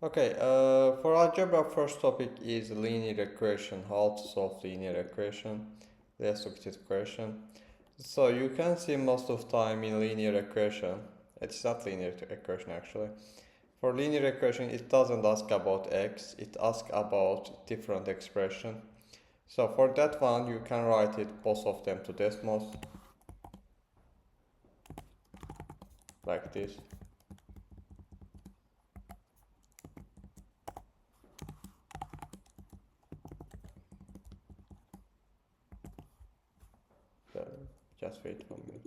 Okay, for algebra, first topic is linear equation, how to solve linear equation. Let's look at this question. So you can see most of time in linear equation, it's not linear equation actually. For linear equation, it doesn't ask about x, it asks about different expression. So for that one, you can write it both of them to decimals, like this. Just wait 1 minute.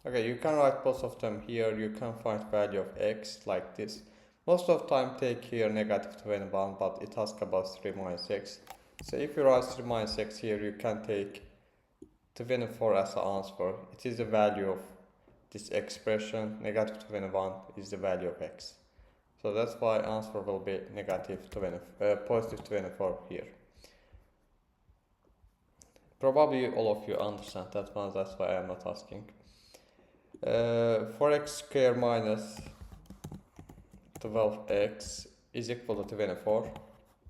Okay, you can write both of them here. You can find value of x like this. Most of time take here negative 21, but it asks about 3 minus x. So if you write 3 minus x here, you can take 24 as an answer. It is the value of this expression. Negative 21 is the value of x. So that's why answer will be positive 24 here. Probably all of you understand that one, that's why I am not asking. 4x squared minus 12x is equal to 24.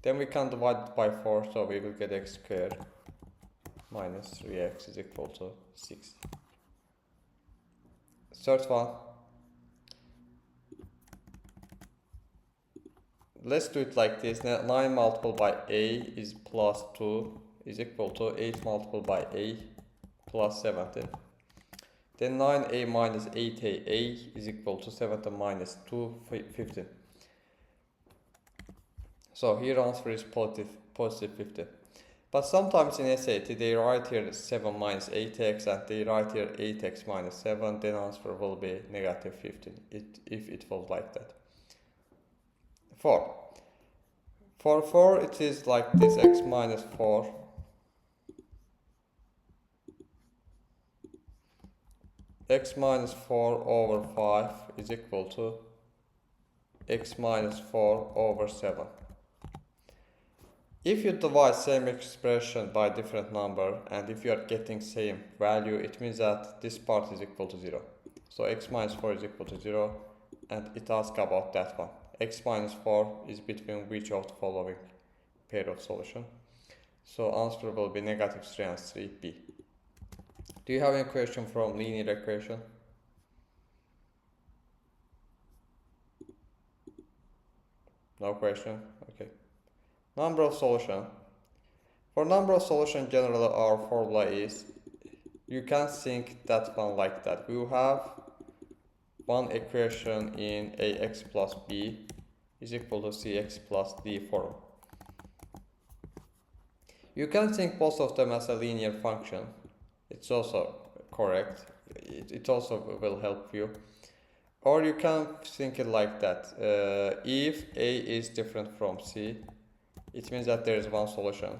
Then we can divide it by 4, so we will get x squared minus 3x is equal to 6. Third one. Let's do it like this. 9 multiplied by a is plus 2 is equal to 8 multiplied by a plus 17. Then 9a minus 8a is equal to 17 minus 2, 15. So here answer is positive 15. But sometimes in SAT they write here 7 minus 8x and they write here 8x minus 7, then answer will be negative 15 if it was like that. 4. For 4 it is like this, x minus 4 x minus 4 over 5 is equal to x minus 4 over 7. If you divide same expression by different number and if you are getting same value, it means that this part is equal to 0. So x minus 4 is equal to 0 and it asks about that one. X minus 4 is between which of the following pair of solution. So answer will be negative 3 and 3b. Do you have any question from linear equation? No question? Okay. Number of solution. For number of solution, generally our formula is, you can think that one like that. We will have one equation in ax plus b is equal to cx plus d form. You can think both of them as a linear function. It's also correct. It also will help you. Or you can think it like that. If a is different from c, it means that there is one solution.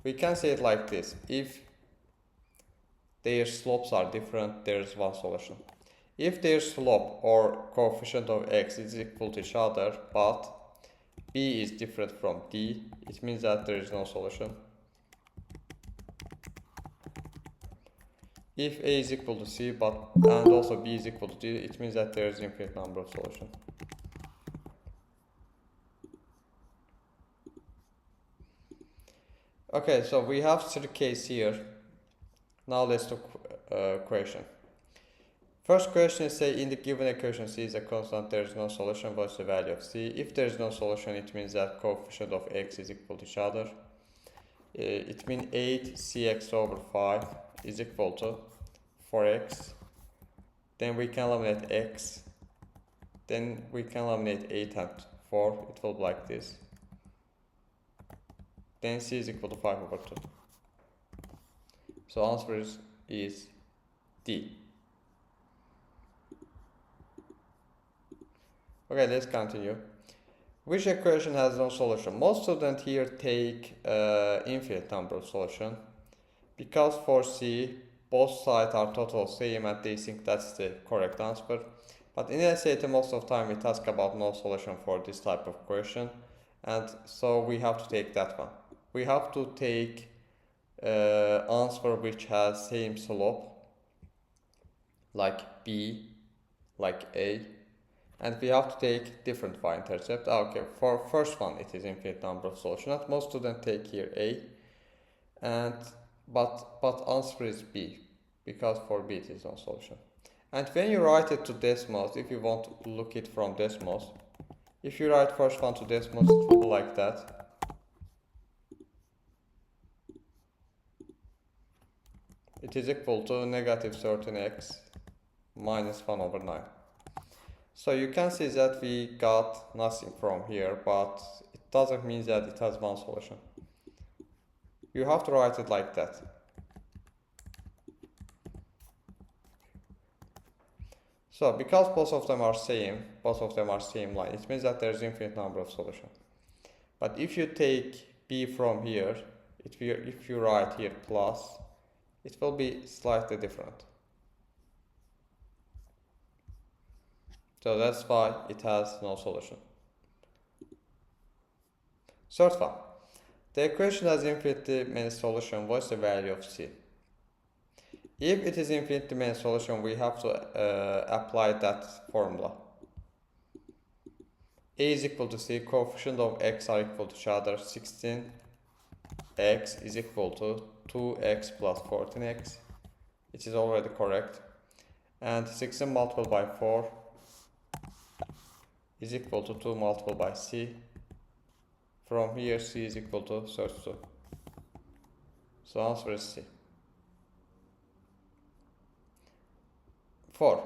We can say it like this. If their slopes are different, there is one solution. If their slope or coefficient of x is equal to each other, but b is different from d, it means that there is no solution. If a is equal to c and also b is equal to d, it means that there is infinite number of solutions. Okay, so we have 3 cases here. Now let's do question. First question is, say in the given equation c is a constant, there is no solution. What's the value of c? If there is no solution, it means that coefficient of x is equal to each other. It means 8cx over 5 is equal to 4x. Then we can eliminate x. Then we can eliminate 8 and 4. It will be like this. Then c is equal to 5 over 2. So answer is D. Okay, let's continue. Which equation has no solution? Most students here take infinite number of solution because for C both sides are total same and they think that's the correct answer. But in SAT most of the time it asks about no solution for this type of question and so we have to take that one. We have to take answer which has same slope, like B, like A, and we have to take different y-intercept. Okay, for first one it is infinite number of solutions. Most students take here A, and but answer is B, because for B it is no solution. And when you write it to decimals, if you want to look it from decimals, if you write first one to decimals, it will be like that. It is equal to negative 13x minus 1 over 9. So you can see that we got nothing from here, but it doesn't mean that it has one solution. You have to write it like that. So because both of them are same line, it means that there is infinite number of solutions. But if you take B from here, if you write here plus, it will be slightly different. So that's why it has no solution. Third one. The equation has infinitely many solutions. What's the value of C? If it is infinitely many solution, we have to apply that formula. A is equal to C, coefficient of x are equal to each other. 16x is equal to 2x plus 14x. It is already correct. And 16 multiplied by 4 is equal to 2 multiplied by C. From here, C is equal to 32. So answer is C. 4.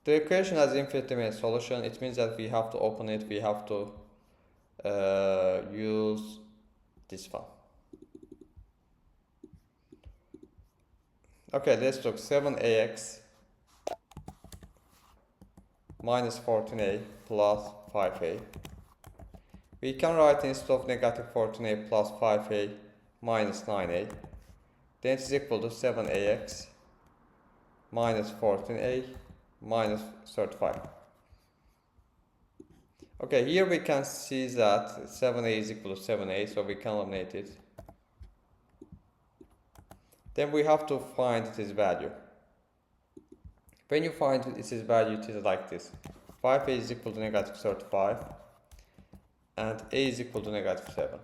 The equation has infinitely many solutions. It means that we have to open it. We have to use this one. Okay, let's look. 7ax minus 14a plus 5a. We can write instead of negative 14a plus 5a minus 9a. Then it is equal to 7ax minus 14a minus 35. Okay, here we can see that 7a is equal to 7a, so we can eliminate it. Then we have to find its value. When you find its value, it is like this. 5a is equal to negative 35 and a is equal to negative 7.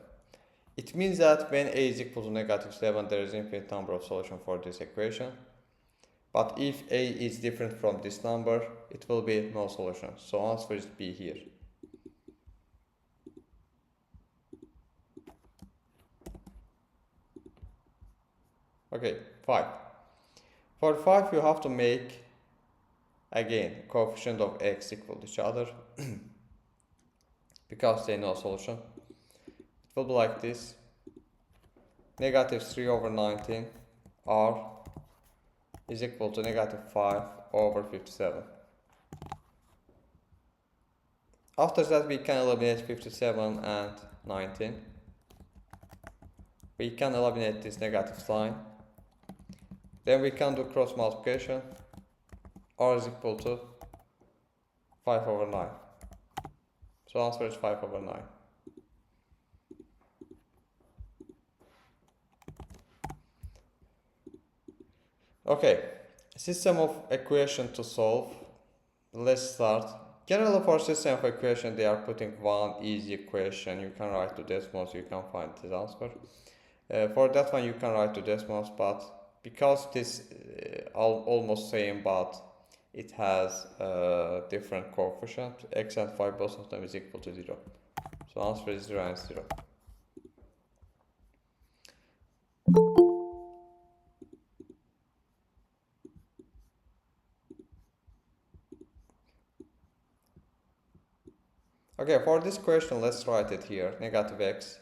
It means that when a is equal to negative 7, there is infinite number of solutions for this equation. But if a is different from this number, it will be no solution. So answer is B here. Okay, 5. For 5, you have to make, again, coefficient of x equal to each other. Because they know solution. It will be like this. Negative 3 over 19 r is equal to negative 5 over 57. After that, we can eliminate 57 and 19. We can eliminate this negative sign. Then we can do cross multiplication. R is equal to 5 over 9. So answer is 5 over 9. Okay, system of equation to solve. Let's start. Generally for system of equation, they are putting one easy equation. You can write to decimals, you can find this answer. For that one, you can write to decimals, but because it is almost same, but it has different coefficient, x and y, both of them is equal to 0. So answer is 0 and 0. Okay, for this question, let's write it here. Negative x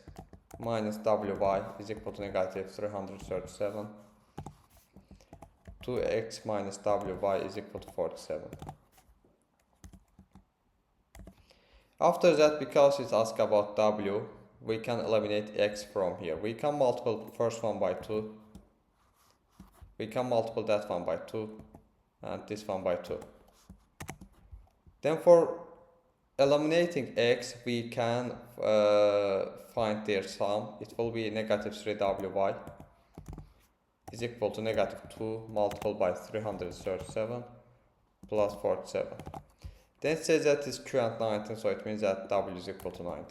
minus wy is equal to negative 337. 2x minus wy is equal to 47. After that, because it's asked about w, we can eliminate x from here. We can multiple first one by 2. We can multiple that one by 2 and this one by 2. Then for eliminating x, we can find their sum, it will be negative 3wy is equal to negative 2 multiplied by 337 plus 47. Then it says that is q and 19, so it means that w is equal to 19.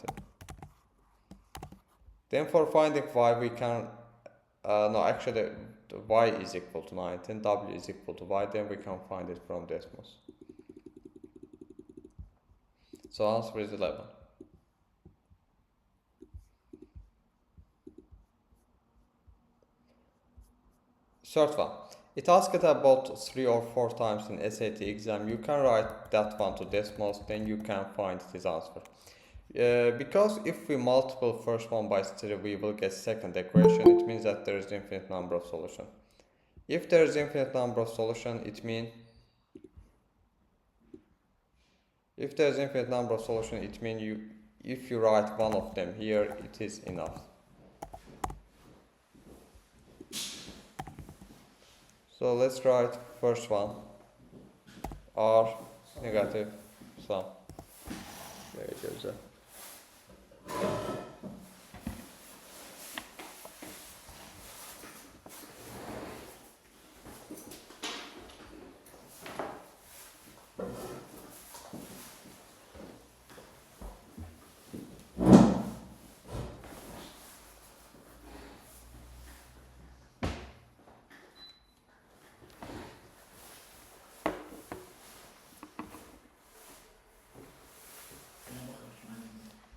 Then for finding y, we can, no, actually y is equal to 19, w is equal to y, then we can find it from decimals. So answer is 11. Third one. It asked about 3 or 4 times in SAT exam. You can write that one to decimals, then you can find his answer. Because if we multiply first one by 3, we will get second equation. It means that there is infinite number of solution. If there is infinite number of solution, it means if there is infinite number of solution, it means if you write one of them here, it is enough. So let's write first one, r negative sum. There it goes.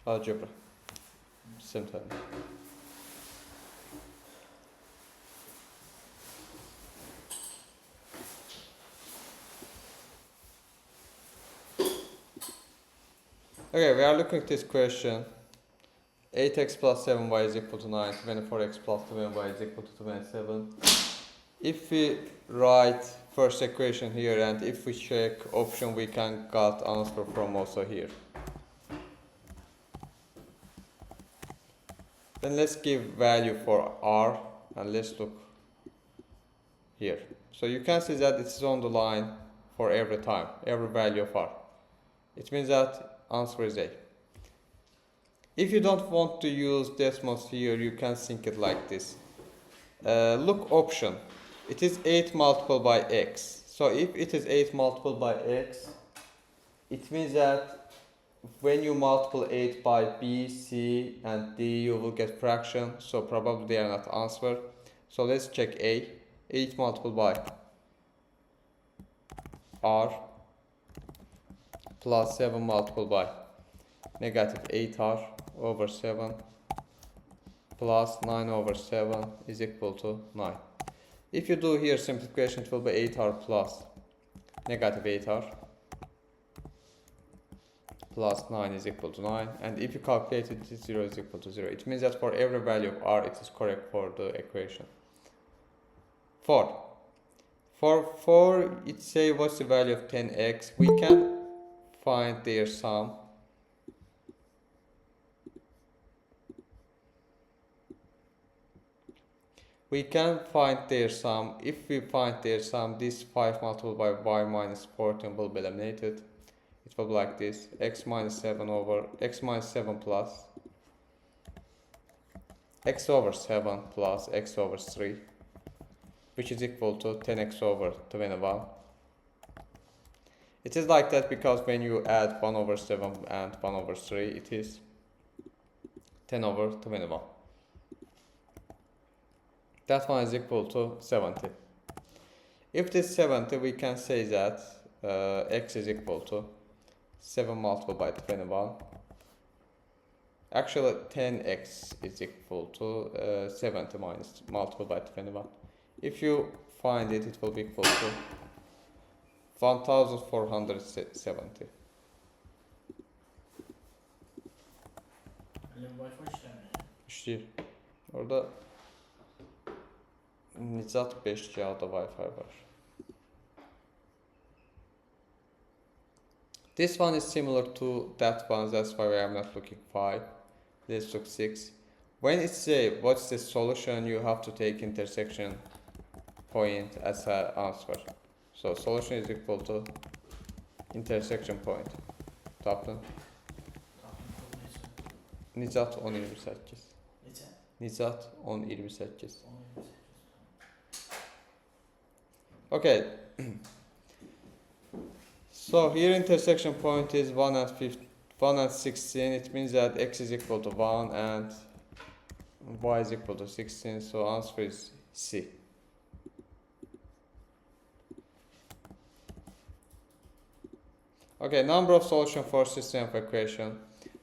Algebra. Same time. Okay, we are looking at this question. 8x plus 7y is equal to 9, 24x plus 7y is equal to 27. If we write first equation here and if we check option, we can get answer from also here. Then let's give value for r and let's look here. So you can see that it's on the line for every time, every value of r. It means that answer is A. If you don't want to use decimals here, you can think it like this. Look option. It is 8 multiplied by x. So if it is 8 multiplied by x, it means that when you multiply 8 by b, c and d, you will get fraction. So probably they are not answer. So let's check A. 8 multiplied by r plus 7 multiplied by negative 8r over 7 plus 9 over 7 is equal to 9. If you do here simplification, it will be 8r plus negative 8r plus 9 is equal to 9, and if you calculate it, 0 is equal to 0. It means that for every value of r, it is correct for the equation. 4. For 4, it say what's the value of 10x. We can find their sum. We can find their sum. If we find their sum, this 5 multiplied by y minus 14 will be eliminated. It will be like this: x minus 7 over x minus 7 plus x over 7 plus x over 3, which is equal to 10x over 21. It is like that because when you add 1 over 7 and 1 over 3, it is 10 over 21. That one is equal to 70. If this 70, we can say that x is equal to 7 multiplied by 21. Actually, 10x is equal to 70 minus multiplied by 21. If you find it, it will be equal to 1470. İşte orada Nizat 5G'da Wi-Fi var. This one is similar to that one, that's why I am not looking 5. Let's look 6. When it say what's the solution, you have to take intersection point as an answer. So solution is equal to intersection point. Toplam. Nicat 10-28. Neçə? Nicat 10-28. 10-28. Okay. So here intersection point is 1 and 16. It means that x is equal to 1 and y is equal to 16. So answer is C. Okay, number of solution for system of equation.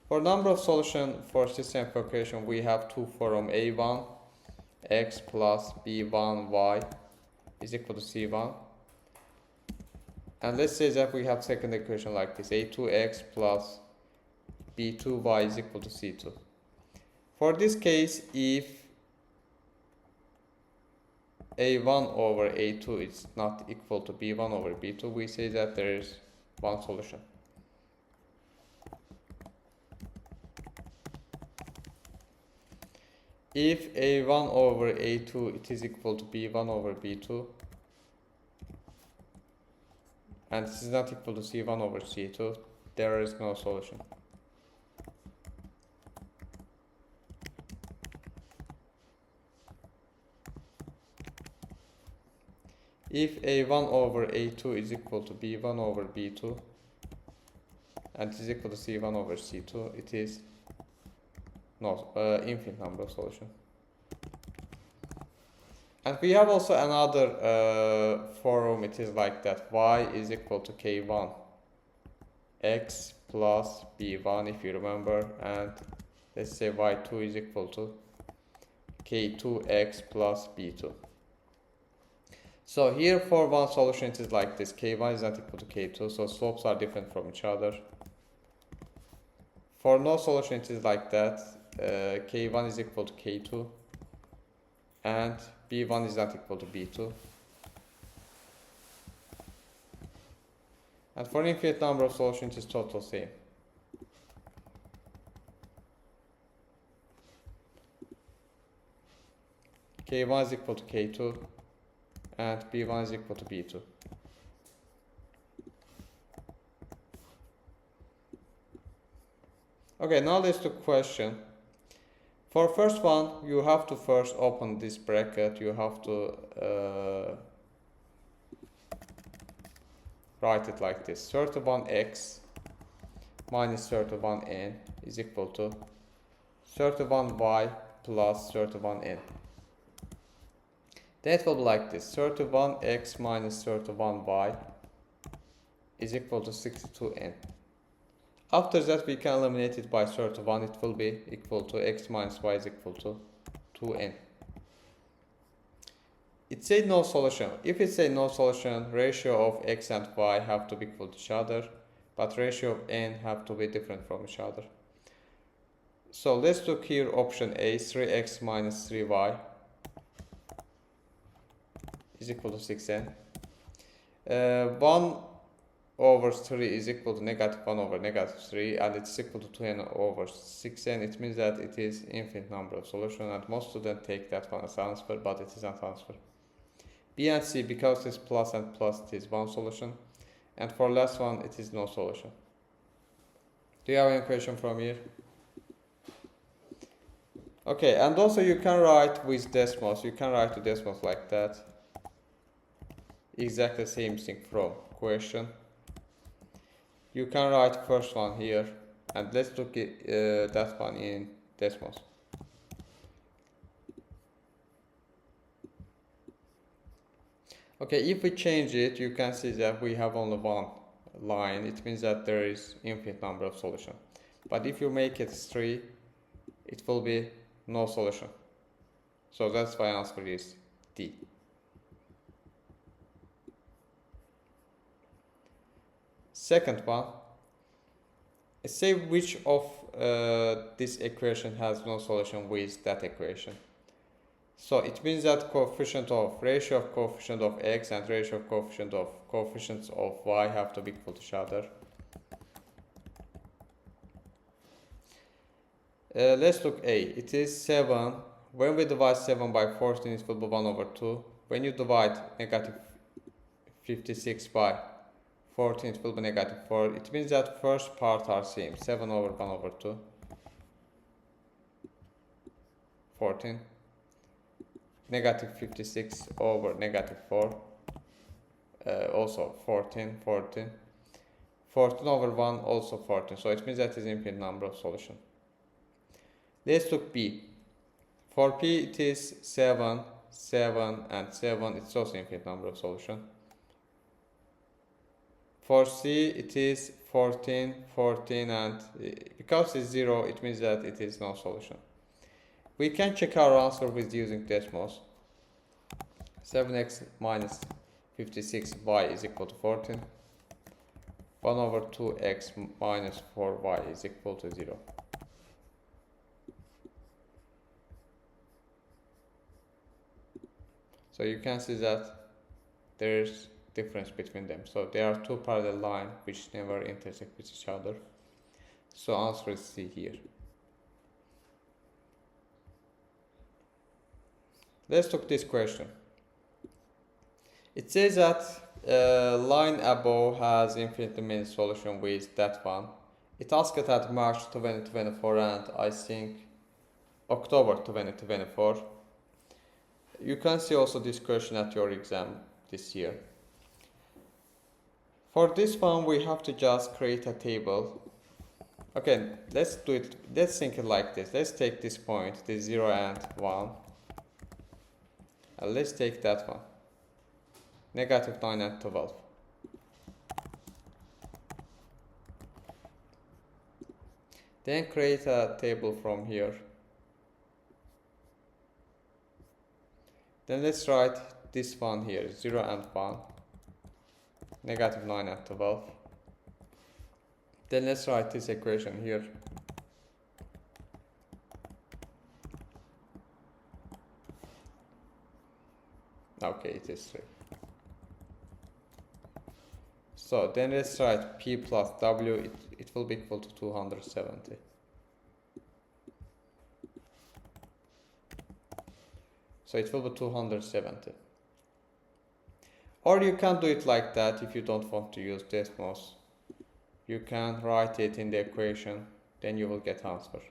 For number of solution for system of equation, we have two form a1 x plus b1 y is equal to c1. And let's say that we have second equation like this, a2x plus b2y is equal to c2. For this case, if a1 over a2 is not equal to b1 over b2, we say that there is one solution. If a1 over a2 it is equal to b1 over b2, and this is not equal to c1 over c2, there is no solution. If a1 over a2 is equal to b1 over b2 and it is equal to c1 over c2, it is no infinite number of solution. And we have also another form, it is like that, y is equal to k1 x plus b1 if you remember, and let's say y2 is equal to k2x plus b2. So here for one solution it is like this, k1 is not equal to k2, so slopes are different from each other. For no solution it is like that, k1 is equal to k2 and b1 is not equal to b2. And for infinite number of solutions it is total same. K1 is equal to k2 and b1 is equal to b2. Okay, now let's do question. For first one, you have to first open this bracket. You have to write it like this: 31x minus 31n is equal to 31y plus 31n. Then it will be like this: 31x minus 31y is equal to 62n. After that, we can eliminate it by 31. It will be equal to x minus y is equal to 2n. It said no solution. If it said no solution, ratio of x and y have to be equal to each other, but ratio of n have to be different from each other. So let's look here, option A, 3x minus 3y is equal to 6n. 1 over 3 is equal to negative 1 over negative 3, and it's equal to 2n over 6n. It means that it is infinite number of solution, and most students take that one as answer, but it is not answer. B and C, because it's plus and plus, it is one solution, and for last one it is no solution. Do you have any question from here? Okay, and also you can write with decimals. You can write the decimals like that. Exactly the same thing from question. You can write first one here, and let's look at that one in decimals. Okay, if we change it, you can see that we have only one line. It means that there is infinite number of solution. But if you make it 3, it will be no solution. So that's why answer is D. Second one, say which of this equation has no solution with that equation. So it means that ratio of coefficient of x and ratio of coefficients of y have to be equal to each other. Let's look A. It is 7. When we divide 7 by 14, it will be 1 over 2. When you divide negative 56 by 14, it will be negative 4. It means that first part are same, 7 over 1 over 2. 14. Negative 56 over negative 4. Also 14, 14. 14 over 1, also 14. So it means that is infinite number of solution. Let's look B. For P it is 7, 7 and 7. It's also infinite number of solution. For C it is 14, 14 and because it's 0 it means that it is no solution. We can check our answer with using decimals. 7x minus 56y is equal to 14. 1 over 2x minus 4y is equal to 0. So you can see that there is difference between them. So there are two parallel lines which never intersect with each other. So answer is C here. Let's look at this question. It says that line above has infinitely many solutions with that one. It asked it at March 2024 and I think October 2024. You can see also this question at your exam this year. For this one we have to just create a table. Okay, let's do it. Let's think it like this. Let's take this point, this 0 and 1. And let's take that one. Negative 9 and 12. Then create a table from here. Then let's write this one here, 0 and 1. Negative 9 and 12. Then let's write this equation here. Okay, it is 3. So then let's write P plus W, it will be equal to 270. So it will be 270. Or you can do it like that if you don't want to use decimals. You can write it in the equation, then you will get answer.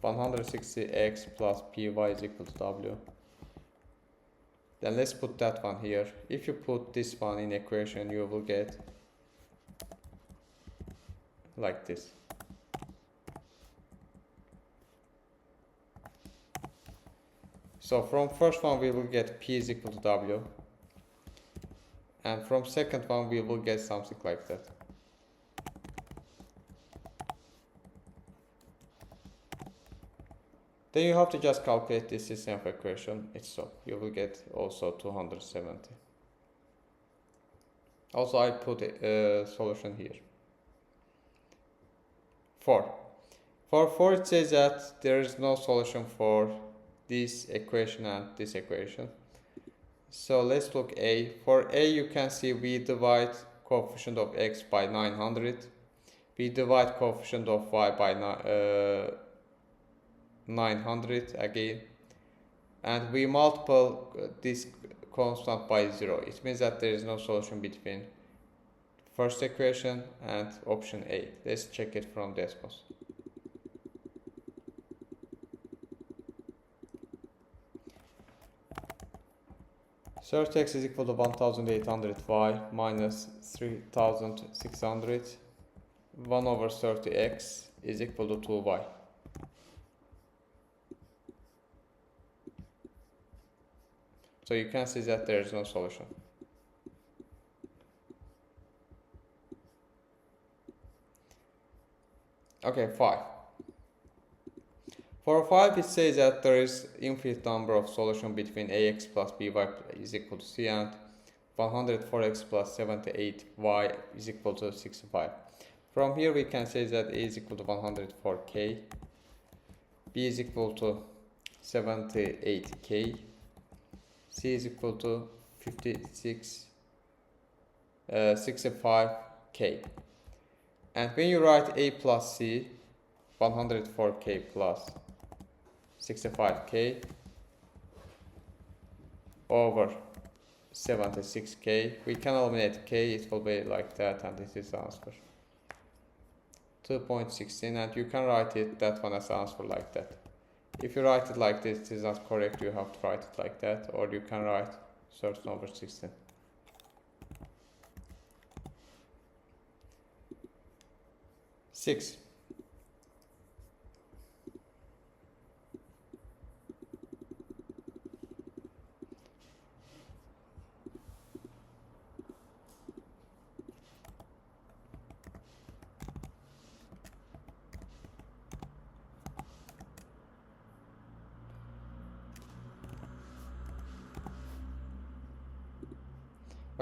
160x plus py is equal to w. Then let's put that one here. If you put this one in equation, you will get like this. So from first one we will get p is equal to w. And from second one we will get something like that. Then you have to just calculate this system of equation itself. You will get also 270. Also I put a solution here. 4. For 4 it says that there is no solution for this equation and this equation. So let's look A. For A you can see we divide coefficient of x by 900. We divide coefficient of y by 900 again. And we multiply this constant by 0. It means that there is no solution between first equation and option A. Let's check it from decimals. So x is equal to 1800y minus 3600. 1 over 30x is equal to 2y. So you can see that there is no solution. Okay, 5. For 5 it says that there is infinite number of solutions between ax plus by is equal to c and 104x plus 78y is equal to 65. From here we can say that a is equal to 104k, b is equal to 78k, c is equal to 65k. And when you write a plus c, 104k plus 65k over 76k, we can eliminate k, it will be like that, and this is the answer. 2.16, and you can write it that one as answer like that. If you write it like this, it is not correct. You have to write it like that, or you can write 13 over 16. Six.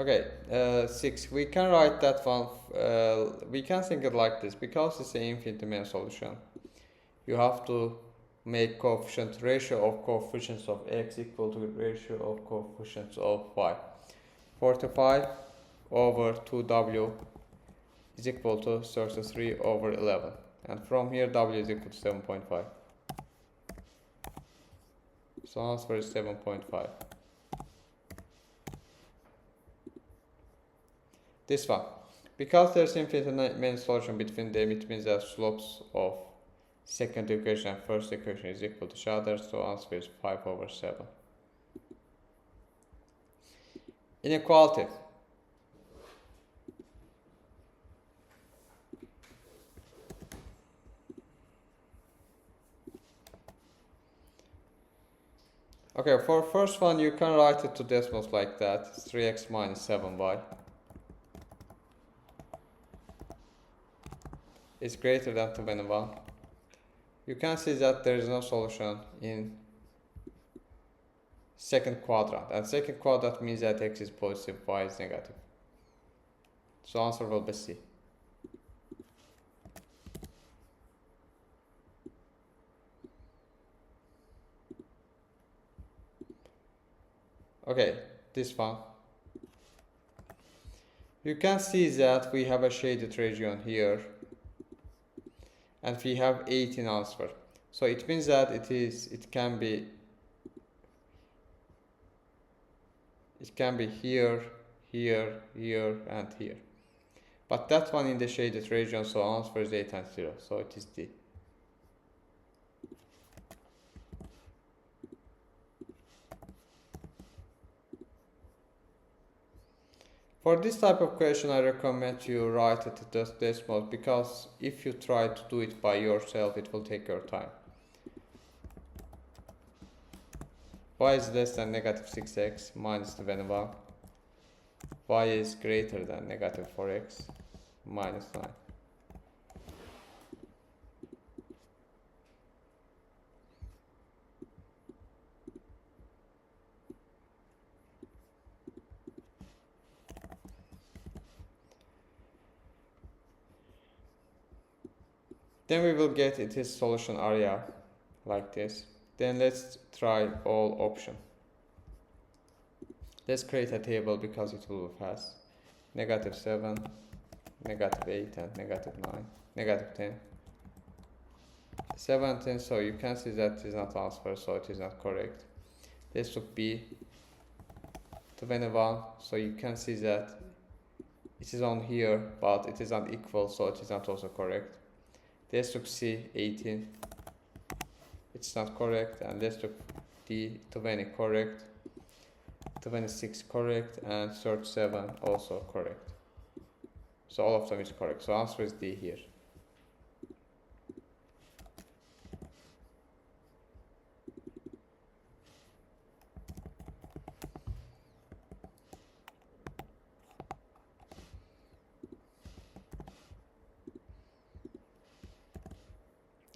Okay, 6. We can write that one. We can think it like this, because it's an infinite main solution. You have to make coefficient ratio of coefficients of x equal to ratio of coefficients of y. 45 over 2w is equal to 33 over 11, and from here w is equal to 7.5. So answer is 7.5. This one, because there's infinite main solution between them, it means that slopes of second equation and first equation is equal to each other, so answer is 5 over 7. Inequality. Okay, for first one you can write it to decimals like that. 3x minus 7y is greater than 21. You can see that there is no solution in second quadrant, and second quadrant means that x is positive, y is negative. So answer will be C. Okay, this one. You can see that we have a shaded region here, and we have 18 answer. So it means that it can be here, here, here, and here. But that one in the shaded region, so answer is 8 and 0. So it is D. For this type of question, I recommend you write it to decimal, because if you try to do it by yourself, it will take your time. Y is less than negative 6x minus 21. Y is greater than negative 4x minus 9. Then we will get its solution area like this. Then let's try all option. Let's create a table because it will be fast. Negative 7, negative 8, and negative 9, negative 10. 17, so you can see that it is not answer, so it is not correct. Let's look B. 21, so you can see that it is on here, but it is not equal, so it is not also correct. Let's look C. 18. It's not correct. And let's look D. 20 correct. 26 correct, and 37 also correct. So all of them is correct. So answer is D here.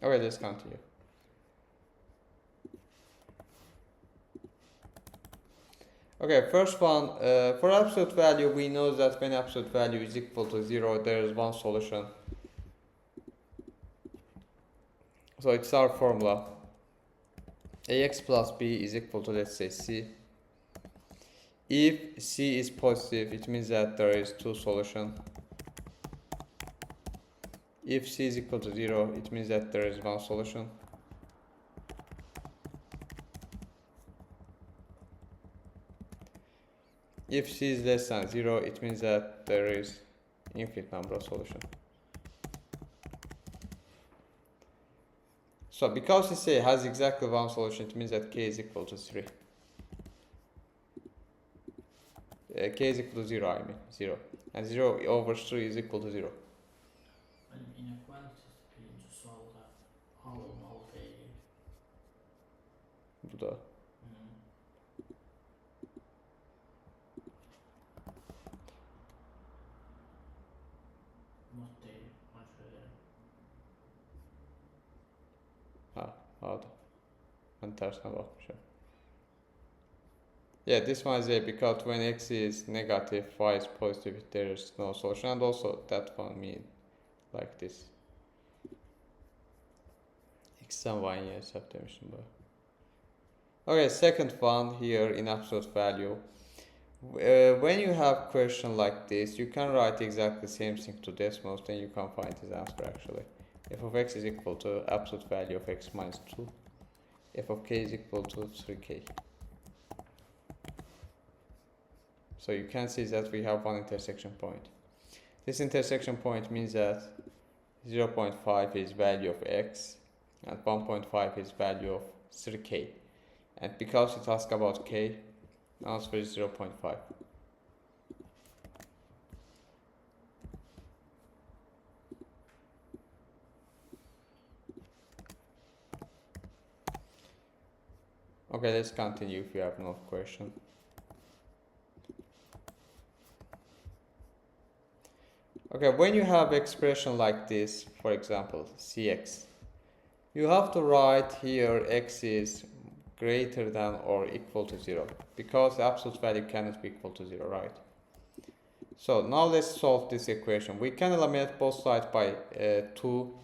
Okay, let's continue. Okay, first one, for absolute value, we know that when absolute value is equal to 0, there is one solution. So it's our formula. Ax plus b is equal to, let's say, c. If c is positive, it means that there is two solutions. If c is equal to 0, it means that there is one solution. If c is less than 0, it means that there is infinite number of solutions. So because it say has exactly one solution, it means that k is equal to 3. K is equal to 0, I mean 0. And 0 over 3 is equal to 0. Benim inequalities birinci sualda alınmalı değil. Bu da. Not değil. Şöyle. Ha, aldı. Ben tersine bakmışım. Yeah, this one is A because when x is negative, y is positive, there is no solution. And also that one mean like this. X'ten y'ye hesap demiştim böyle. Okay, second one here in absolute value. When you have question like this, you can write exactly the same thing to decimals, then you can find his answer actually. F of x is equal to absolute value of x minus 2. F of k is equal to 3k. So you can see that we have one intersection point. This intersection point means that 0.5 is value of x and 1.5 is value of 3k. And because it asks about k, the answer is 0.5. Okay, let's continue if you have no question. Okay, when you have expression like this, for example, cx, you have to write here x is greater than or equal to 0, because the absolute value cannot be equal to 0, right? So now let's solve this equation. We can eliminate both sides by 2.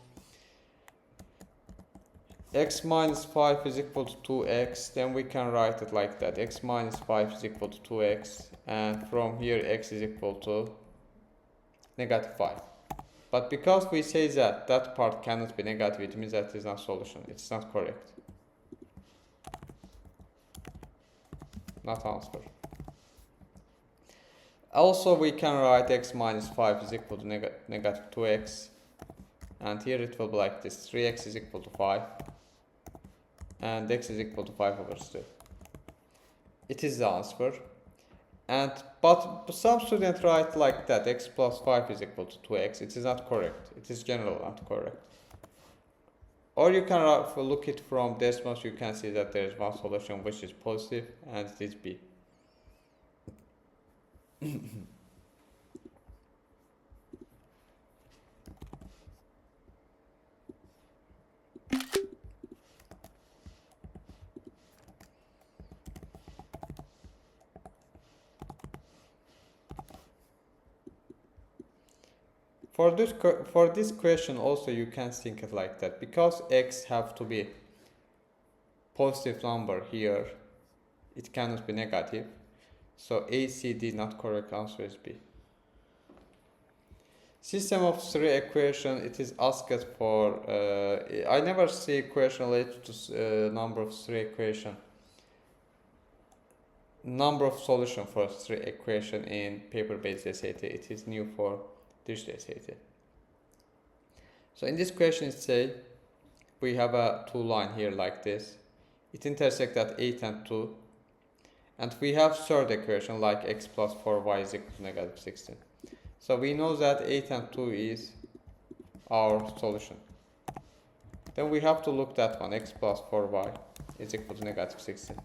X minus 5 is equal to 2x, then we can write it like that. X minus 5 is equal to 2x, and from here x is equal to negative 5. But because we say that that part cannot be negative, it means that it is not solution. It's not correct. Not answer. Also, we can write x minus 5 is equal to negative 2x. And here it will be like this. 3x is equal to 5. And x is equal to 5 over 3. It is the answer. But some students write like that, x plus 5 is equal to 2x. It is not correct. It is generally not correct. Or you can look it from decimals, you can see that there is one solution which is positive, and it is B. For this question also you can think it like that, because x have to be positive number here, it cannot be negative. So A, C, D, not correct, answer is B. System of 3 equation, it is asked for, I never see equation related to number of 3 equation. Number of solution for 3 equation in paper-based SAT, it is new for digital SAT. So in this question it say, we have a 2 line here like this. It intersect at 8 and 2. And we have third equation like x plus 4y is equal to negative 16. So we know that 8 and 2 is our solution. Then we have to look that one, x plus 4y is equal to negative 16.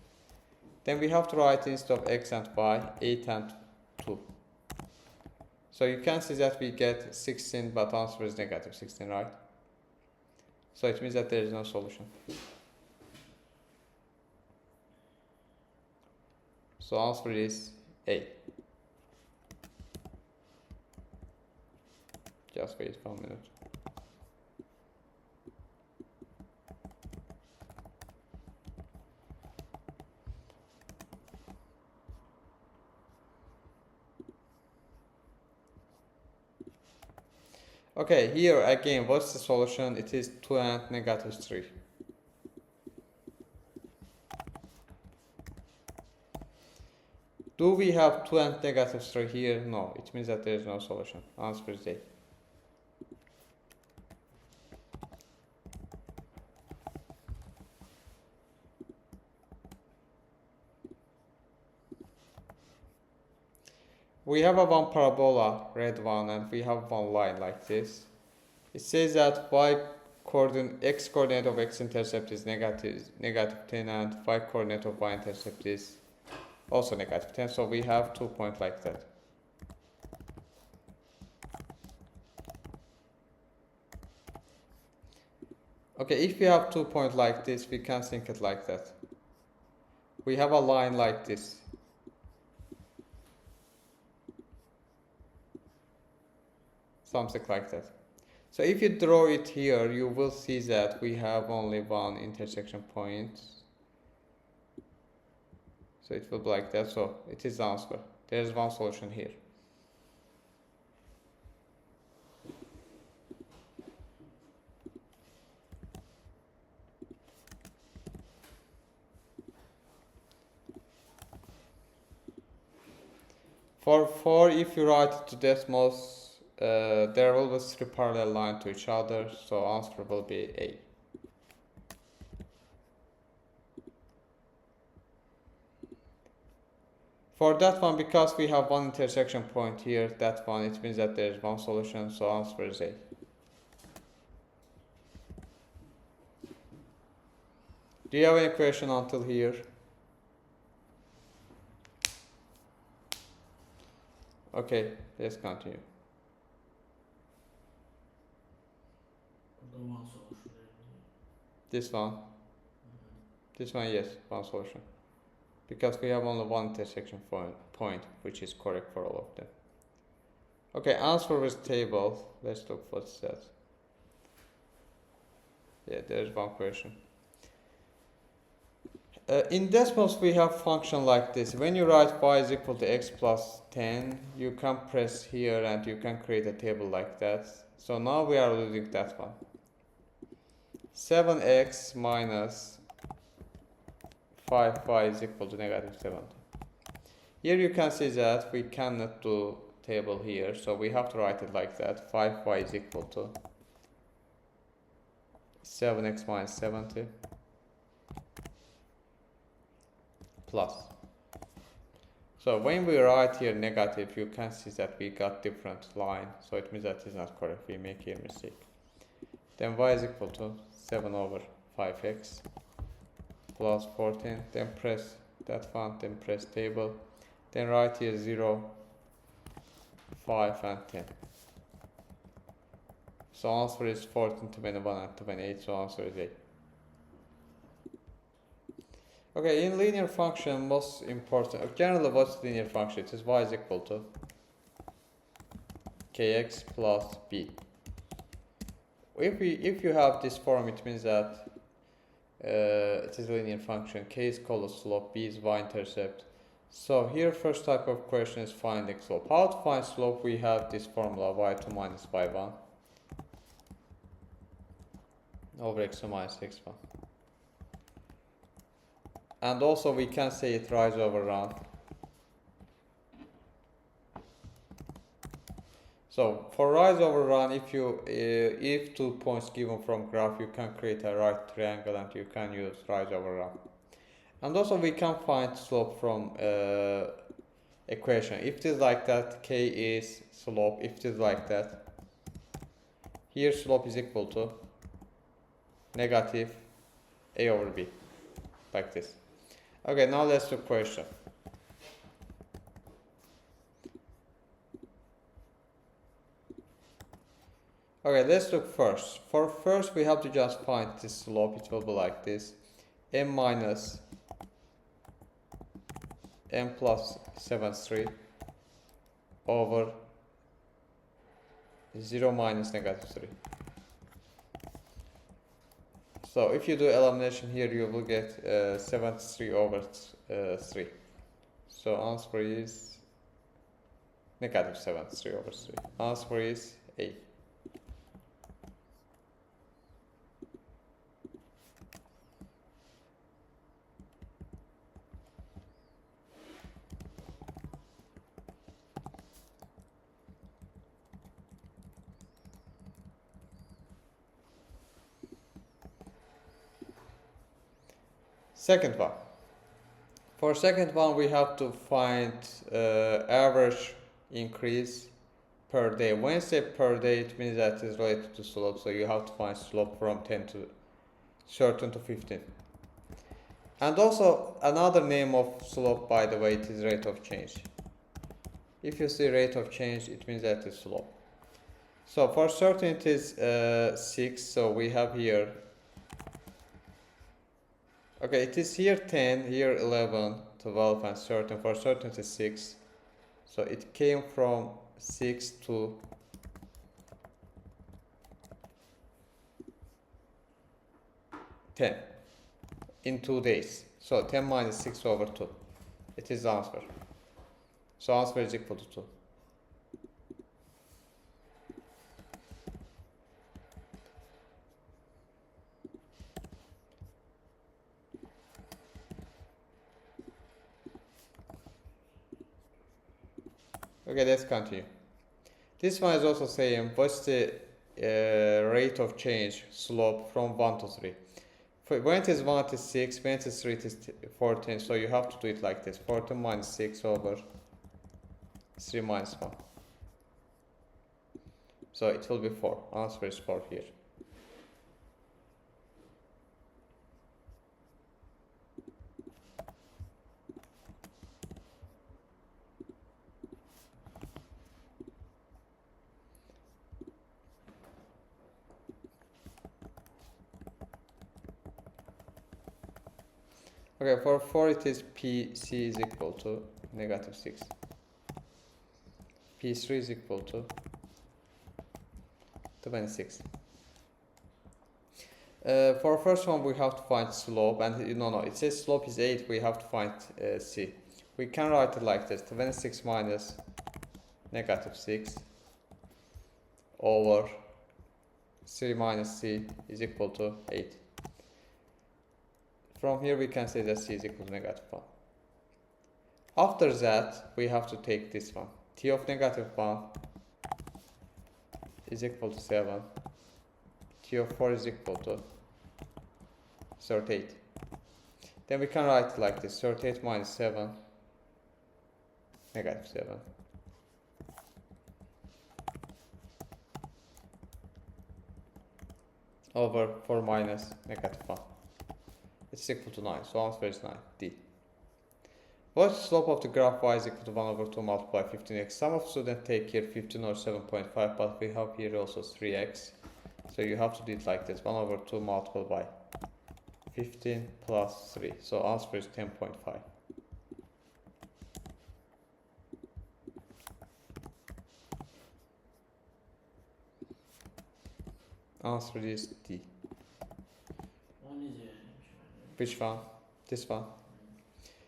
Then we have to write instead of x and y, 8 and 2. So you can see that we get 16, but answer is negative 16, right? So it means that there is no solution. So answer is A. Just wait 1 minute. Okay, here again, what's the solution? It is 2 and negative 3. Do we have 2 and negative 3 here? No, it means that there is no solution. Answer is A. we have a one parabola, red one, and we have one line like this. It says that x coordinate of x-intercept is negative 10, and y coordinate of y-intercept is also negative 10, so we have 2 points like that. Okay, if we have 2 points like this, we can think it like that. We have a line like this. Something like that. So if you draw it here, you will see that we have only one intersection point. So it will be like that. So it is the answer. There is one solution here. For 4, if you write it to decimals, there will be 3 parallel lines to each other, so answer will be A. For that one, because we have one intersection point here, that one, it means that there is one solution, so answer is A. Do you have any question until here? Okay, let's continue. The one solution. This one? This one, yes, one solution. Because we have only one intersection point, which is correct for all of them. Okay, answer with table. Let's look what it says. Yeah, there's one question. In decimals, we have function like this. When you write y is equal to x plus 10, you can press here and you can create a table like that. So now we are using that one. 7x minus 5y is equal to negative 70. Here you can see that we cannot do table here, so we have to write it like that. 5y is equal to 7x minus 70 plus. So when we write here negative, you can see that we got different line, so it means that is not correct. We make here mistake. Then y is equal to 7 over 5x plus 14. Then press that one, then press table. Then write here 0, 5 and 10. So answer is 14, 21 and 28, so answer is A. Okay, in linear function, most important, generally what's linear function? It is y is equal to kx plus b. If you have this form, it means that it is a linear function. K is called a slope, b is y-intercept. So here first type of question is finding slope. How to find slope? We have this formula y2 minus y1 over x2 minus x1. And also we can say it rise over run. So for rise over run, if 2 points given from graph, you can create a right triangle and you can use rise over run. And also we can find slope from equation. If it is like that, k is slope. If it is like that, here slope is equal to negative a over b, like this. Okay, now let's do question. Okay, let's look first. For first, we have to just find this slope. It will be like this: m minus m plus 7/3 over 0 minus negative 3. So if you do elimination here, you will get 7/3 over 3. So answer is negative 7/3 over 3. Answer is A. Second one. For second one, we have to find average increase per day. When you say per day, it means that is related to slope, so you have to find slope from 10 to 13 to 15. And also another name of slope, by the way, it is rate of change. If you see rate of change, it means that is slope. So for certain it is 6, so we have here, okay, it is here 10, here 11, 12 and certain. For certain it is 6, so it came from 6 to 10 in 2 days. So 10 minus 6 over 2, it is the answer. So answer is equal to 2. Okay, let's continue. This one is also saying what's the rate of change slope from 1 to 3. When it is 1 it is 6, when it is 3 it is 14, so you have to do it like this: 14 minus 6 over 3 minus 1. So it will be 4. Answer is 4 here. Okay, for 4 it is PC is equal to negative 6. P3 is equal to 26. For first one we have to find slope, and no, it says slope is 8, we have to find C. We can write it like this: 26 minus negative 6 over 3 minus C is equal to 8. From here we can say that C is equal to negative 1. After that we have to take this one. T of negative 1 is equal to 7. T of 4 is equal to 38. Then we can write it like this: 38 minus 7, negative 7. Over 4 minus negative 1. It's equal to 9, so answer is 9, D. What's the slope of the graph y is equal to 1 over 2 multiplied 15x? Some of students take here 15 or 7.5, but we have here also 3x. So you have to do it like this: 1 over 2 multiplied by 15 plus 3. So answer is 10.5. Answer is D. One is Which one? This one.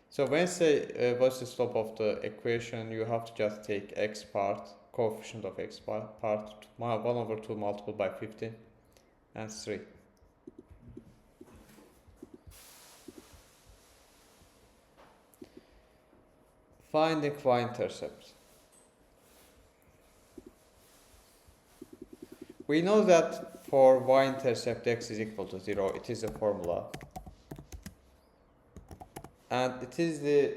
So when you say what's the slope of the equation, you have to just take x part, coefficient of x part, 1 over 2 multiplied by 15 and 3. Finding y-intercept. We know that for y-intercept x is equal to 0, it is a formula. And it is the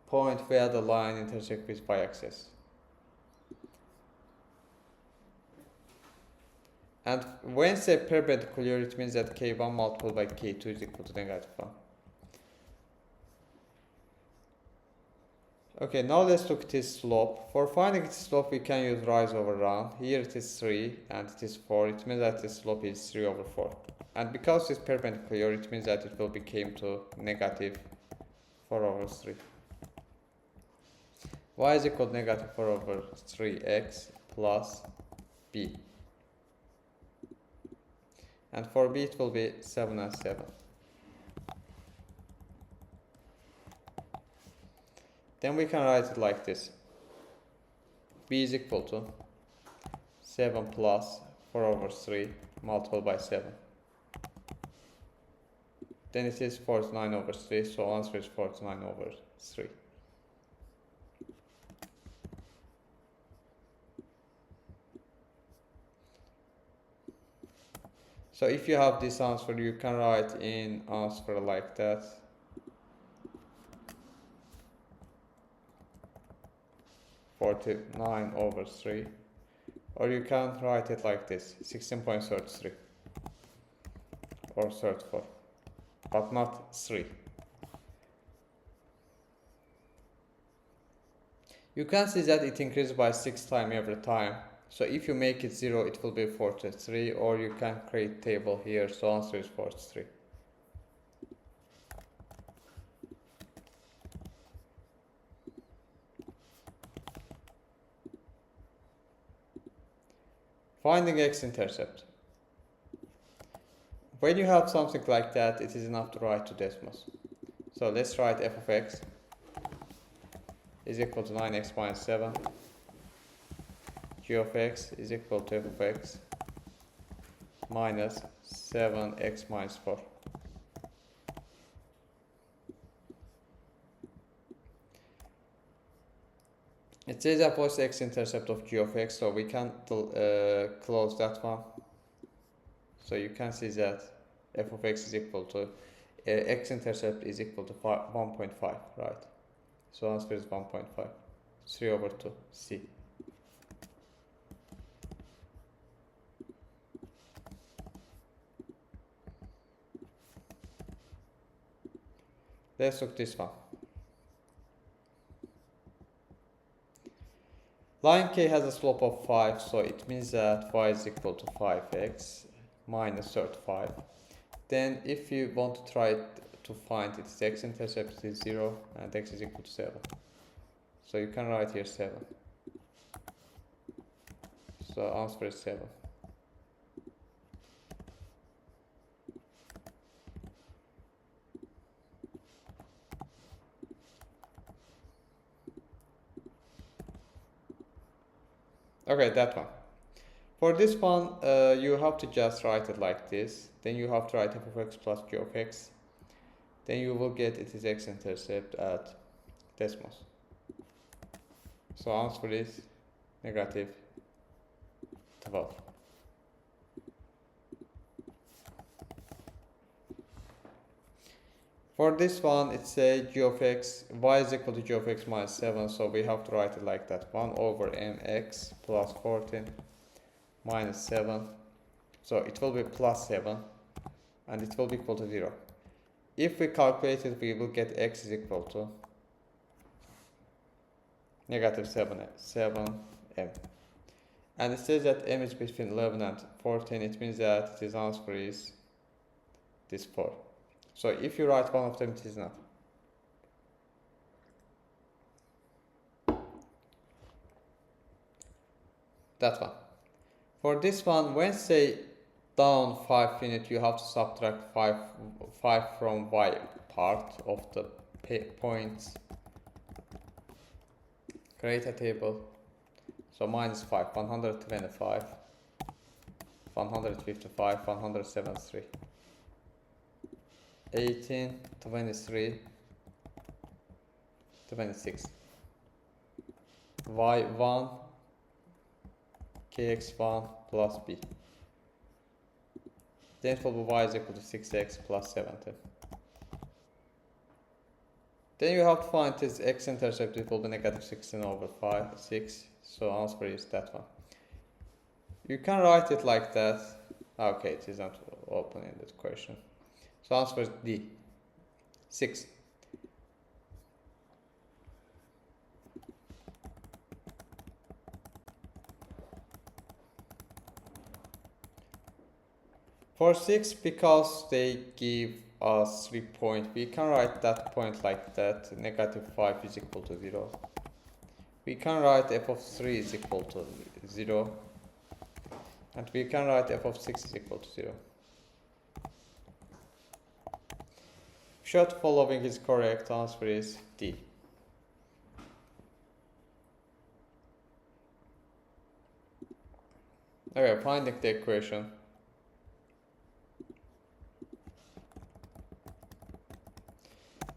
point where the line intersects with y-axis. And when say perpendicular, it means that k1 multiplied by k2 is equal to negative 1. Okay, now let's look at its slope. For finding its slope, we can use rise over run. Here it is 3 and it is 4. It means that the slope is 3 over 4. And because it's perpendicular, it means that it will become to negative 4 over 3. Y is equal to negative 4 over 3x plus b. And for b it will be 7 and 7. Then we can write it like this: b is equal to 7 plus 4 over 3 multiplied by 7. Then it is 49 over 3, so answer is 49 over 3. So if you have this answer, you can write in answer like that. 49 over 3. Or you can write it like this, 16.33 or 34, but not 3. You can see that it increases by 6 times every time. So if you make it 0, it will be 43, or you can create table here, so answer is 43. Finding x-intercept. When you have something like that, it is enough to write to decimals. So let's write f of x is equal to 9x minus 7. G of x is equal to f of x minus 7x minus 4. It says that was the x-intercept of g of x, so we can close that one. So you can see that f of x is equal to x-intercept is equal to 1.5, right? So answer is 1.5. 3 over 2, C. Let's look this one. Line K has a slope of 5, so it means that y is equal to 5x minus 35. Then if you want to try to find its x-intercept is 0 and x is equal to 7. So you can write here 7. So answer is 7. Okay, that one. For this one, you have to just write it like this. Then you have to write f of x plus g of x. Then you will get it is x-intercept at decimals. So answer is negative 12. For this one, it's a g of x, y is equal to g of x minus 7, so we have to write it like that. 1 over mx plus 14 minus 7. So it will be plus 7, and it will be equal to 0. If we calculate it, we will get x is equal to negative 7m. And it says that m is between 11 and 14. It means that this answer is this 4. So if you write one of them, it is enough. That one. For this one, when say down 5 units, you have to subtract 5 from y part of the points. Create a table. So minus 5, 125, 155, 173. 18, 23, 26. y1 kx1 plus b. Then it will be y is equal to 6x plus 70. Then you have to find this x-intercept, it will be negative 16 over 6. So answer is that one. You can write it like that. Okay, it is not open-ended question. So answer is D, 6. For 6, because they give us 3 points, we can write that point like that. Negative 5 is equal to 0. We can write f of 3 is equal to 0. And we can write f of 6 is equal to 0. Short following is correct, answer is D. Okay, finding the equation.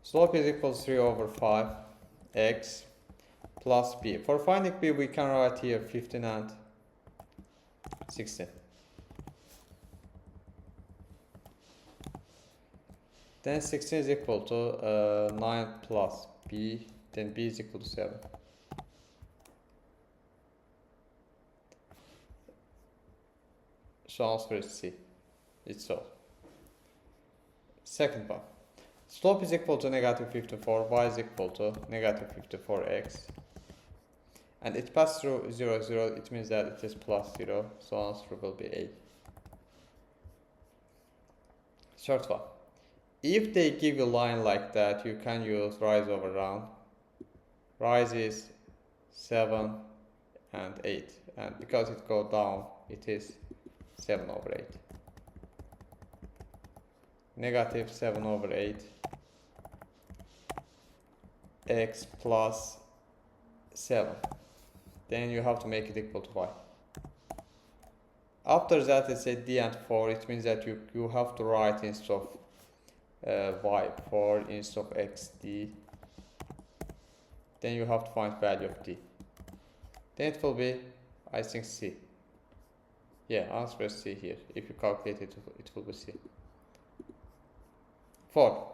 Slope is equal to 3 over 5 x plus b. For finding b, we can write here 15 and 16. Then 16 is equal to 9 plus b, then b is equal to 7. So answer is C. It's so. Second one. Slope is equal to negative 54, y is equal to negative 54x. And it passes through 0, 0, it means that it is plus 0, so answer will be A. Third one. If they give you a line like that, you can use rise over round. Rise is 7 and 8, and because it goes down, it is 7 over 8. Negative 7 over 8 x plus 7. Then you have to make it equal to y. After that, it's a d and 4. It means that you have to write instead of y 4 instead of x d. Then you have to find value of d. Then it will be, I think, C. Yeah, answer is C here. If you calculate it, it will be C. 4.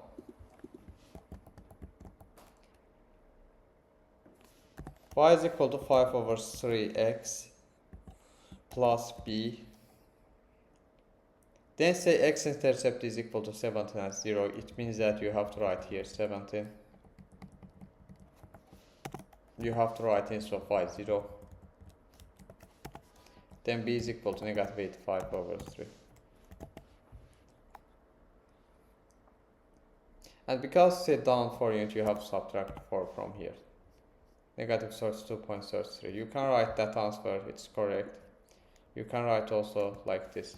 Y is equal to 5 over 3x plus b. Then say x-intercept is equal to 17 and 0. It means that you have to write here 17. You have to write instead of y 0. Then b is equal to negative 85 over 3. And because it's a down 4 unit, you have to subtract 4 from here. Negative 32.33. You can write that answer, it's correct. You can write also like this.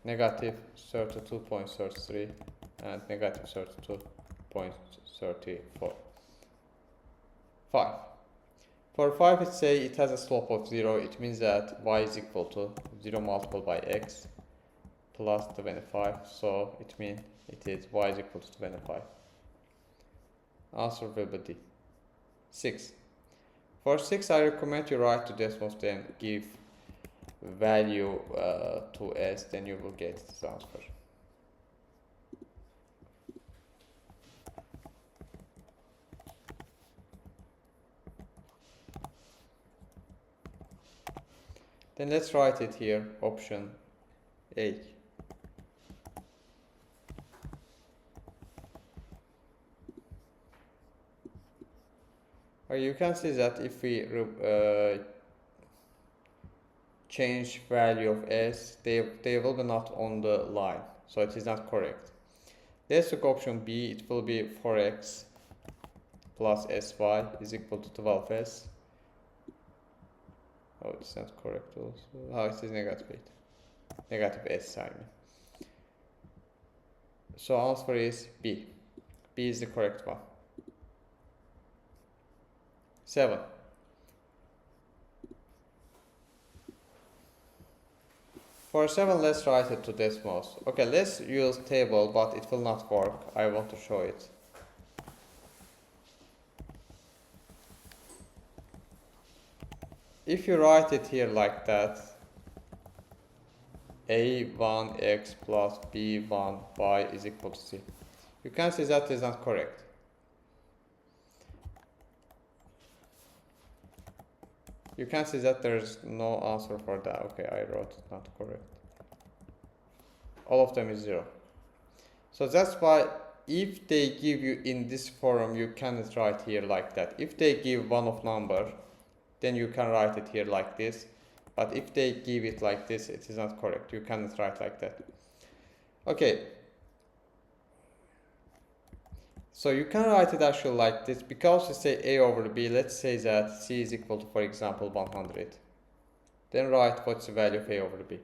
Negative 32.33 and negative 32.34. 5. For 5, it say it has a slope of 0. It means that y is equal to 0 multiplied by x plus 25. So it means it is y is equal to 25. Answer will be D. 6. For 6, I recommend you write to decimals, then give value to s, then you will get this answer. Then let's write it here, option A. You can see that if we change value of s, they will be not on the line, so it is not correct. Let's look option B. It will be 4x plus sy is equal to 12s. Oh, it's not correct also. Oh, it is negative 8. Negative s, I mean. So answer is B. B is the correct one. 7. For 7, let's write it to decimals. Okay, let's use table, but it will not work. I want to show it. If you write it here like that, a1x plus b1y is equal to c. You can see that is not correct. You can see that there is no answer for that. Okay, I wrote it not correct. All of them is 0. So that's why if they give you in this form, you cannot write here like that. If they give one of number, then you can write it here like this. But if they give it like this, it is not correct. You cannot write like that. Okay. So you can write it actually like this, because you say a over b. Let's say that c is equal to, for example, 100. Then write what's the value of a over b.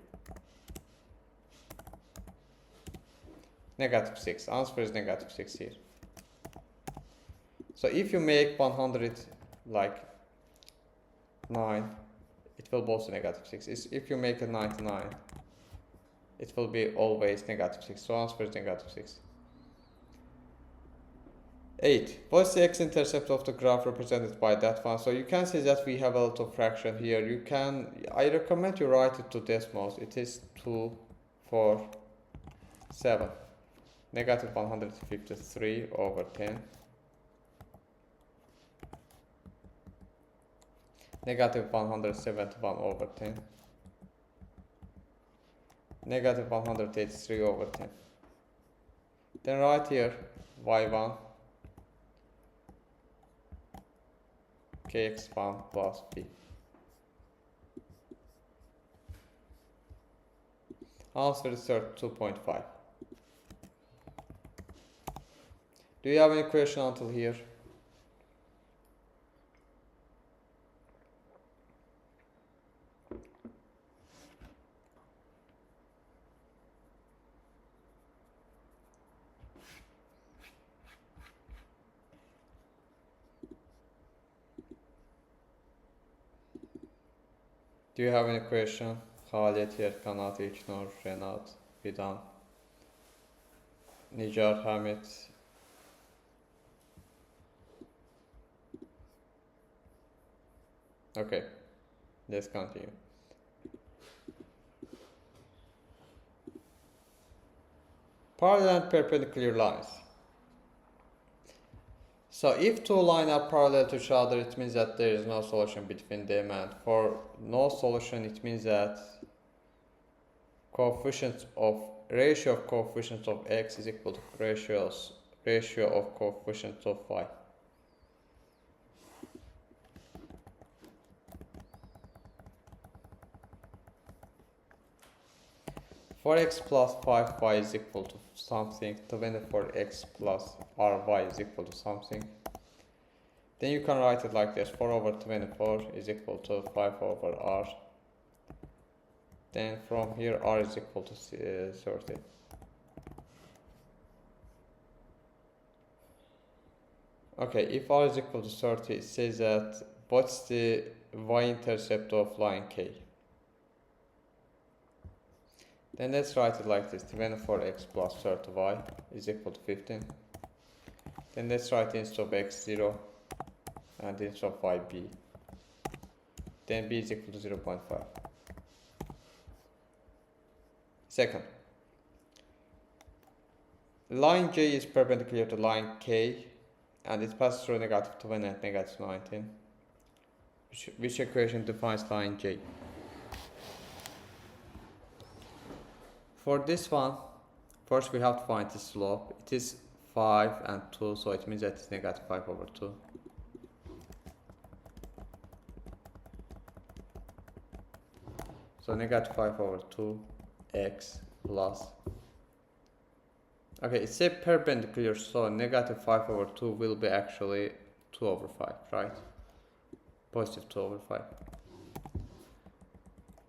Negative 6. Answer is negative 6 here. So if you make 100 like 9, it will be also negative 6. If you make it 99, it will be always negative 6. So answer is negative 6. 8. What's the x-intercept of the graph represented by that one? So you can see that we have a lot of fraction here. I recommend you write it to decimals. It is 2, 4, 7. Negative 153 over 10. negative 171 over 10, negative 183 over 10. Then right here, y1 kx1 plus b. Answer is 32.5. Do you have any question until here? Do you have any question? Khalid, Yerkanat, İlknur, Renat, Fidan, Nicar, Hamid. Okay, let's continue. Parallel and perpendicular lines. So if two lines are parallel to each other, it means that there is no solution between them, and for no solution, it means that ratio of coefficients of x is equal to ratio of coefficients of y. For x plus 5y is equal to something, 24x plus ry is equal to something. Then you can write it like this: 4 over 24 is equal to 5 over r. Then from here r is equal to 30. Okay, if r is equal to 30, it says that what's the y-intercept of line k? Then let's write it like this: 24x plus 30y is equal to 15. Then let's write instead of x 0 and instead of y b. Then b is equal to 0.5. Second, line j is perpendicular to line k and it passes through negative 20 and negative 19. Which equation defines line j? For this one, first we have to find the slope. It is 5 and 2, so it means that it's negative 5 over 2. So negative 5 over 2 x plus. Okay, it's a perpendicular, so negative 5 over 2 will be actually 2 over 5, right? Positive 2 over 5.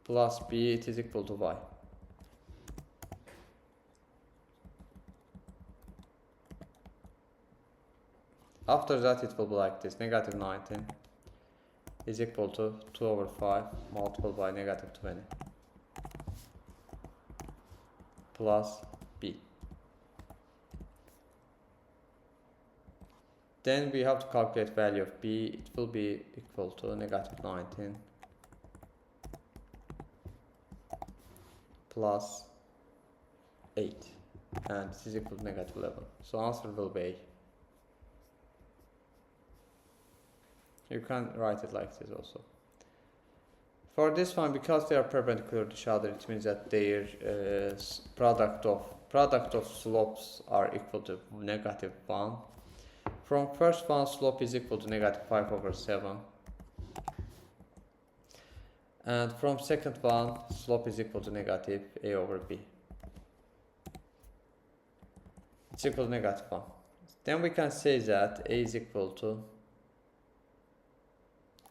Plus b, it is equal to y. After that it will be like this: negative 19 is equal to 2 over 5 multiplied by negative 20 plus b. Then we have to calculate value of b. It will be equal to negative 19 plus 8, and this is equal to negative 11. So answer will be A. You can write it like this also. For this one, because they are perpendicular to each other, it means that their product of slopes are equal to negative 1. From first one, slope is equal to negative 5 over 7. And from second one, slope is equal to negative a over b. It's equal to negative 1. Then we can say that a is equal to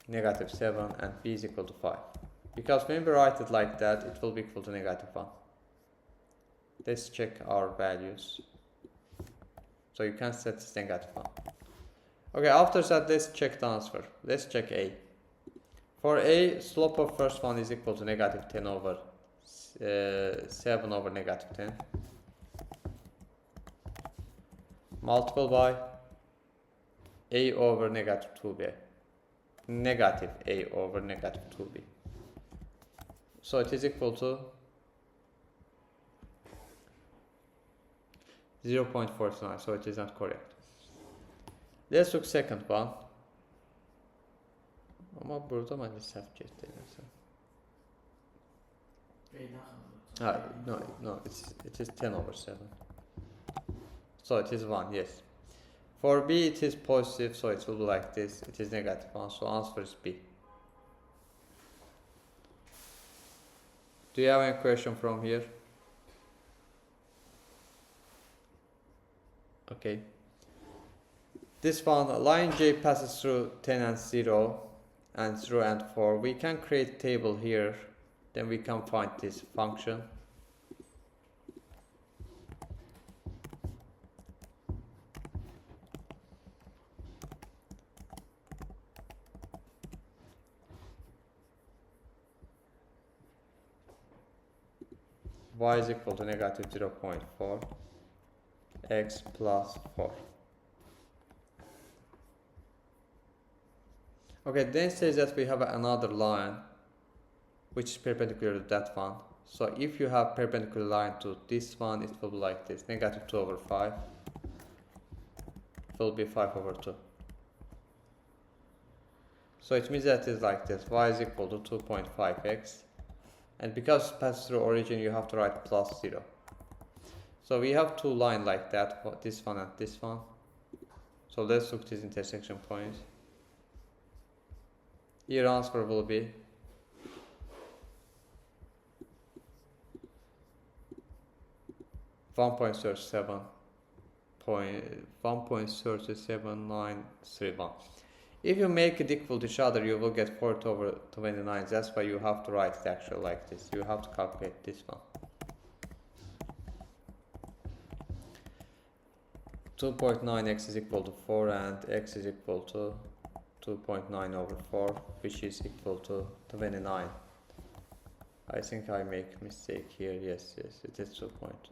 negative 7 and b is equal to 5. Because when we write it like that, it will be equal to negative 1. Let's check our values. So you can set this negative 1. Okay, after that, let's check the answer. Let's check a. For a, slope of first one is equal to negative 10 over 7 over negative 10. Multiple by a over negative 2b. Negative a over negative 2b. So it is equal to 0.49, so it is not correct. Let's look second one. Ama burada məndə səhv getdi nəsə. No, it is 10 over 7. So it is 1, yes. For B it is positive, so it will be like this. It is negative 1, so answer is B. Do you have any question from here? Okay. This one, line J passes through 10 and 0 and 0 and 4. We can create a table here, then we can find this function. Y is equal to negative 0.4 x plus 4. Okay, then it says that we have another line which is perpendicular to that one. So if you have perpendicular line to this one, it will be like this, negative 2 over 5. It will be 5 over 2. So it means that it's like this, y is equal to 2.5x. And because it passes through origin, you have to write plus 0. So we have two lines like that, this one and this one. So let's look at this intersection point. Your answer will be 1.37931. If you make it equal to each other, you will get 4 over 29. That's why you have to write it actually like this. You have to calculate this one. 2.9x is equal to 4 and x is equal to 2.9 over 4, which is equal to 29. I think I make a mistake here. Yes, it is 2 point.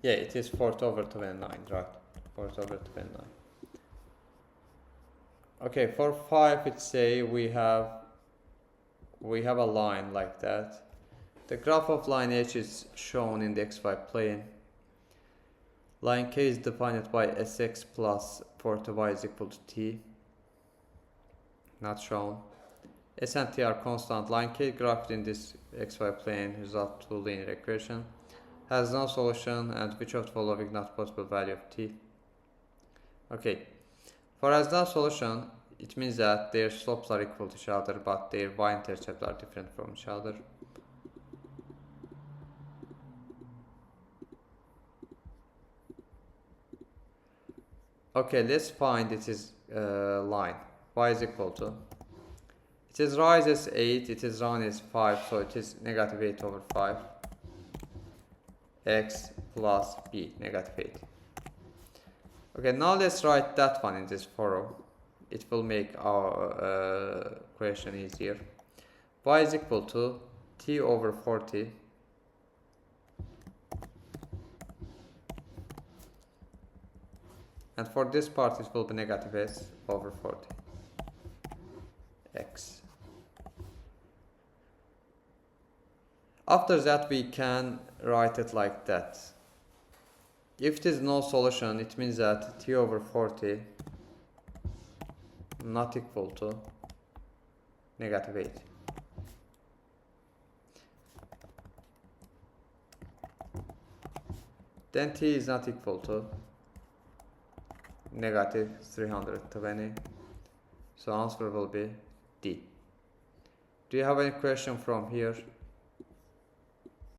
Yeah, it is 4 over 29, right? 4 over 29. Okay, for 5, it say we have a line like that. The graph of line H is shown in the xy plane. Line K is defined by Sx plus 40y is equal to t. Not shown. S and t are constant. Line K graphed in this xy plane result to linear equation. Has no solution, and which of the following not possible value of t? Okay. For has no solution, it means that their slopes are equal to each other, but their y-intercepts are different from each other. Okay, let's find its line. Y is equal to, it is rise as 8, it is run as 5, so it is negative 8 over 5. X plus b, negative 8. Okay, now let's write that one in this furrow. It will make our question easier. Y is equal to t over 40 and for this part it will be negative s over 40 x. After that we can write it like that. If it is no solution, it means that t over 40 not equal to negative 8. Then t is not equal to negative 320. So answer will be D. Do you have any question from here?